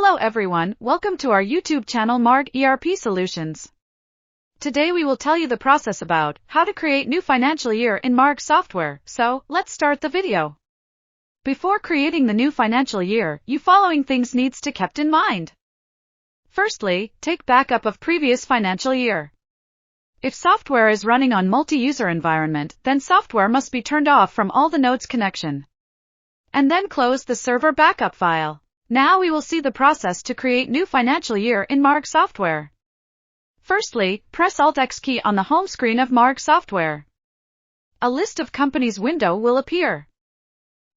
Hello everyone, welcome to our YouTube channel Marg ERP Solutions. Today we will tell you the process about how to create new financial year in Marg software, so let's start the video. Before creating the new financial year, you following things needs to kept in mind. Firstly, take backup of previous financial year. If software is running on multi-user environment, then software must be turned off from all the nodes connection. And then close the server backup file. Now we will see the process to create new financial year in Marg software. Firstly, press Alt-X key on the home screen of Marg software. A list of companies window will appear.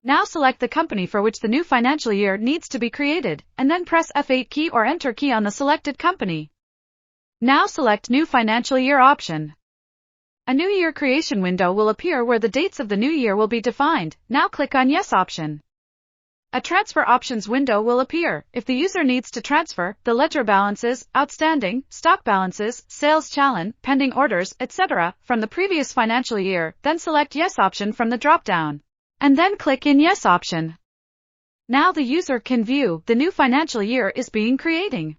Now select the company for which the new financial year needs to be created, and then press F8 key or Enter key on the selected company. Now select New Financial Year option. A new year creation window will appear where the dates of the new year will be defined. Now click on Yes option. A transfer options window will appear. If the user needs to transfer the ledger balances, outstanding, stock balances, sales challenge, pending orders, etc. from the previous financial year, then select Yes option from the drop-down. And then click in Yes option. Now the user can view the new financial year is being creating.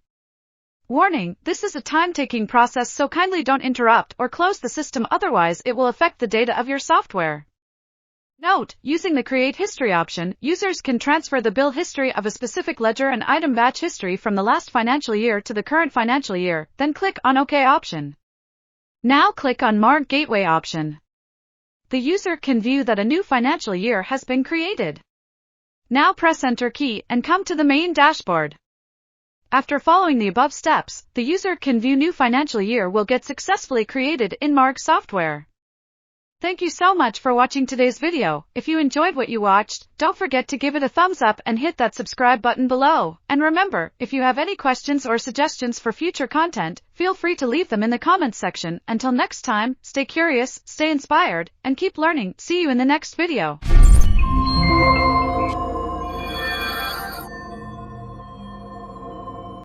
Warning, this is a time-taking process, so kindly don't interrupt or close the system, otherwise it will affect the data of your software. Note, using the Create History option, users can transfer the bill history of a specific ledger and item batch history from the last financial year to the current financial year, then click on OK option. Now click on Marg Gateway option. The user can view that a new financial year has been created. Now press Enter key and come to the main dashboard. After following the above steps, the user can view new financial year will get successfully created in Marg software. Thank you so much for watching today's video. If you enjoyed what you watched, don't forget to give it a thumbs up and hit that subscribe button below. And remember, if you have any questions or suggestions for future content, feel free to leave them in the comments section. Until next time, stay curious, stay inspired, and keep learning. See you in the next video.